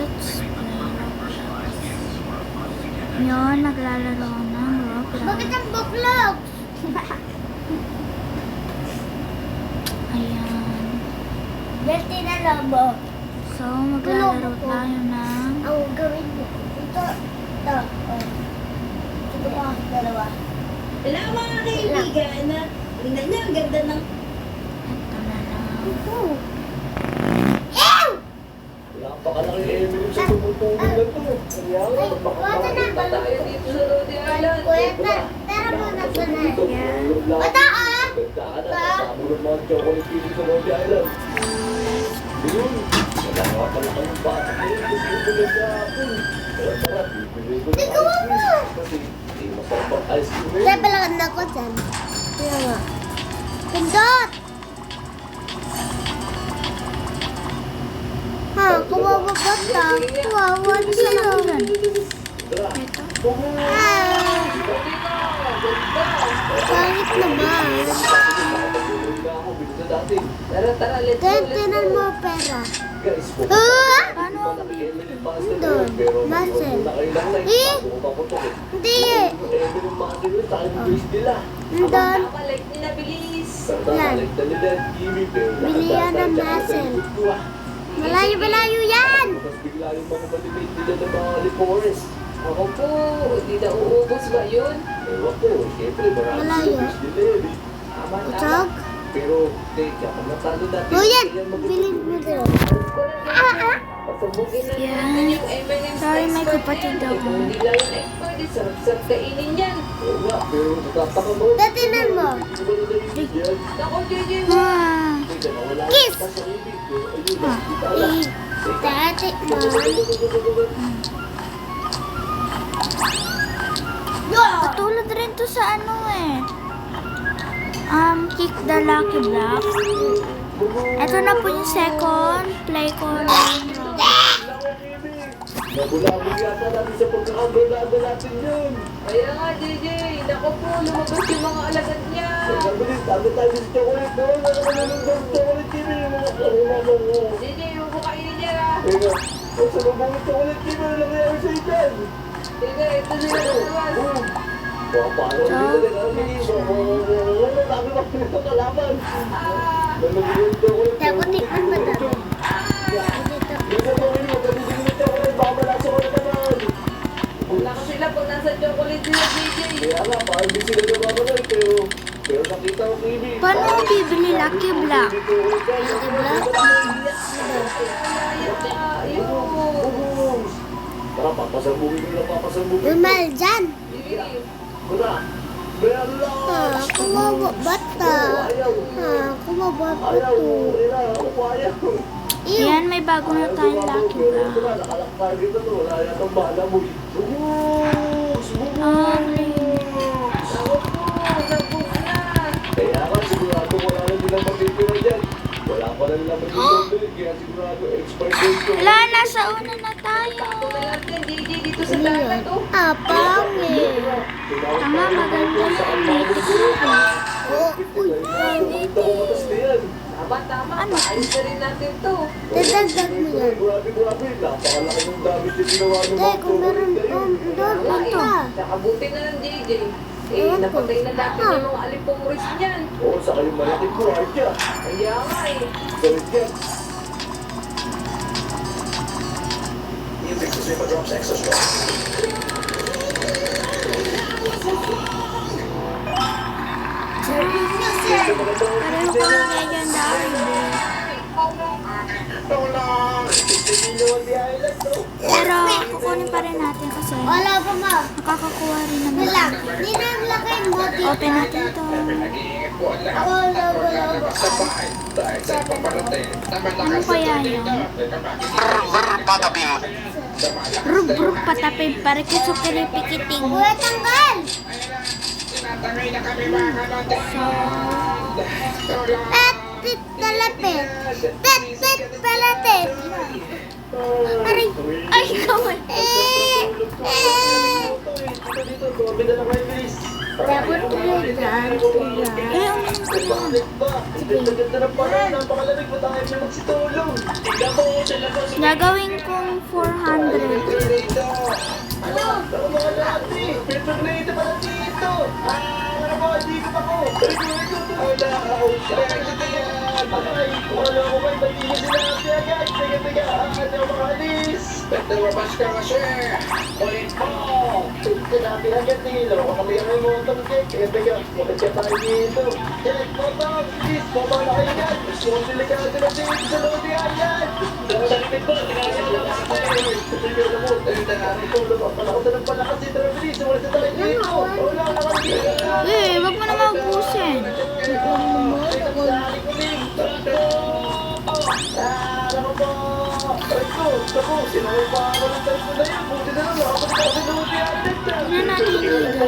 Let's play Roblox. Yun, naglalaro ng Roblox. Bakit ang buklog? Ayan. Dati na labo. So, maglalaro tayo ng... Ang gawin mo. Ito. Ito pa, dalawa. Wala mga kaibigan. Tingnan niyo, ang ganda ng... Ito na lang. Ew! Napakalaki evidence sa tumutulong na ito. Kaya nga, magpapakain pa tayo dito sa Rhode Island. Kuya, tara muna pa na. Bata ah! Gagdaan na, kasama ng mga chocolate dito sa Rhode Island. Yun, wala nga pala kayong bata ngayon. Gusto ko sa akin. Kaya tara, bibili ko ng ice cream. Kasi hindi masarap ang ice cream. Napalakan na ko dyan. Kaya nga. Pindot! Ha, kawawa bata. Kawawa sila. Tara, Ah, pangit naman. nakapagulong na ako. Bilis na dati. Tara, tara, let's go, let's Tinan go. mo pera. Guys, Ah! Paano ang Doon, muscle. Eh? Hindi eh. Nandun. Tama, like nila, bilis. Yan. Bilihan ng muscle. Malayo-malayo yan. Ako po, hindi na uubos ba yun? Malayo. Tama, tama. Utog. Pero, teka, pag natalo natin, Kuya, kailan bilhin mo magiging- doon. Pasabugin na Yan. natin yung M&M's Sorry, may expert kapatid yan. ako. Hindi lang yung expert, sarap-sarap kainin yan. Oo nga, pero natataka mo. Tatinan mo. Hindi mo na nabibigyan. Naku, JJ, Ah, Teka, nawala Kiss! ka sa ibig. Pero ayun, nakikita lang. Tati mo. katulad rin to sa ano eh. Kick the Lucky Block. Ito na po yung second play ko ng Roblox. Nabulabog yata natin sa pagkakabalado natin yun. Kaya nga, JJ, naku po, lumabas yung mga alagad niya. Nagkabilis, tago tayo sa chocolate doon. Ano naman yung chocolate TV? Yung mga karunamang mo. JJ, huwag mo kainin niya ah. Teka, ang salubong yung chocolate TV, ano nangyayari sa ikan? Teka, ito sila lumabas. Baka paano dito na kami. Wala namin ako yung kalaban. Nalagyan yung chocolate. Tako tikman mo daw. Dito mo rin, magkabibigyan ng chocolate. Baka malasa ko na naman. Wala ka sila pag nasa chocolate sila, JJ. Kaya nga, parang di sila nagmamalay, pero nakita ko TV. Paano mo bibili Lucky Block? Tara, papasalbugin ko lang, papasalbugin ko. Lumal dyan. Tara, Bella! Ah, kawawa bata. Ayaw, Ah, kawawa ayaw, bata. ina, ako ayaw. Ew. Yan, may bago na tayong Lucky Block. Tara, nakalakpar dito to, wala yatang bala mo. Bugus! Kaya nga, sigurado wala na nilang magpipira dyan. Wala pa lang naman yung bumili, kaya sigurado expert dito. Wala, nasa una na tayo. Dito sa dagat, oh. Ah, pangit. Tama, maganda yan. Oh, uy. Tama, tama. Ayos na rin natin to. Dadagdag mo yan. Grabe, napakalaki ng gamit yung ginawa ng Tay, kung meron doon bata. Nakabuti na ng JJ. Eh, Ewan ko. napatay na natin yung mga alipuris niyan. Oo, saka yung malaking buhaya. Kaya nga eh. Galit yan. Pareho ko ng legendary. Pero kukunin pa rin natin kasi Wala pa ma. makakakuha rin naman. Wala. Ninaglagay mo dito. Open natin to. Wala. Ano kaya yun? Rub-rub patapin para kiso kiripikiting. Kuya, tanggal. Pet, talapit. Pet, palapit. Aray. Ay, kawal. Dapat ko dyan. Eh, ang Bakit ba? Ang ganda ng parang napakalamig mo tayo na magsitulong. Yan, Gagawin kong 400. Ano? Ako mga dati! Pinagpaglayda pala dito! Ano ba? Hindi ko pa ko! Wala ako! Ay, wala ko ba? Hindi ko sinabi agad! Teka! Ano mga alis? Nagtawabas ka kasi! Ulit mo! Sinabi agad eh! Laro kami ang motor check! Teka! Ulit ka tayo dito! Check! Motor! Please! Motor na kayo yan! Gusto kong delikado na dito sa loob yan! Sa likod mo! Tinasya lang natin! Sige na mo! Palakas na ng palakas dito na bilis! Wala sa tayo dito! Wala na kami dito! Wag mo na maubusin. Ano po? Ay ko! Ako! Sinabi pa ako ng tayo na yan! Buti na lang! Nakapagod ako sa loob yan! Tingnan natin dito.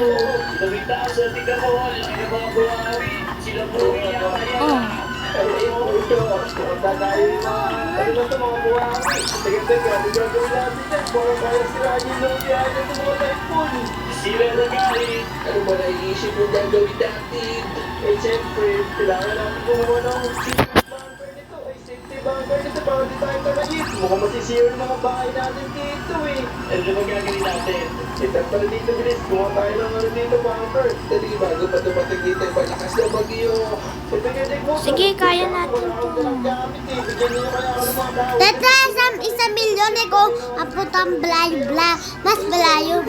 Lumitaas sa tika ko! Laki na mga buhawi! Sila po iyakan! Oh. Ay, ito! Pumunta tayo mga... Ano na ito mga buhawi? Teka! Ano gagawin natin yan? Para sila yung loob yan! Ito mga typhoon! Sila na galit! Ano ba naiisip yung gagawin natin? Eh, siyempre, kailangan natin gumawa ng safety bunker nito. Ay, safety bunker nito para di tayo tagayit. Mukhang masisira yung mga bahay natin dito eh. Ano ba gagawin natin? Itat pala dito, bilis. Gumawa tayo ng ano dito, bunker. Dali, bago pa dumating dito yung malakas na bagyo. Sige, kaya natin to. Teta, isang milyon ko aputang bla. Mas malayo.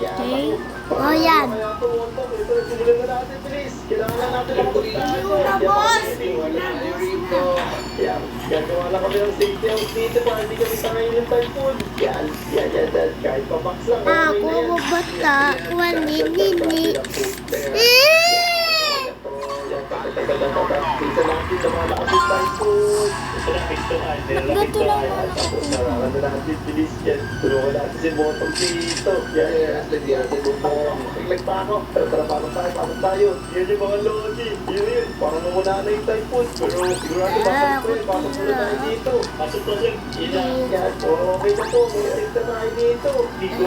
Okay. Oh, yan. Gagawa lang kami ng safety house dito para hindi kami sangayin ng typhoon. Yan. Kahit pa-box lang. Ako bata, nini. Pinsan natin na mga lakas yung typhoon. Ito na, pintuan. Ganito lang Tapos nararami natin, bilis yan. Tulungan natin si Botong dito. Yan. Lagyan natin Botong. Naglag pa ako. Pero tara, pasok tayo. Yan yung mga lodi. Yun. Parang namuna na yung typhoon. Pero sigurado pasok muna tayo dito. Pasok to rin. Yan. Okay na po. May safe na tayo dito. Dito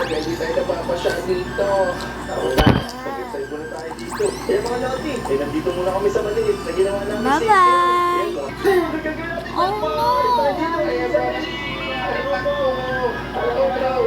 Hindi tayo napapasya dito. Tama na. Mag-excited muna tayo dito. Kaya mga lodi, nandito muna kami sa maliit na ginawa namin Bye-bye. safety. Oh no. Tayo dito. Ayan,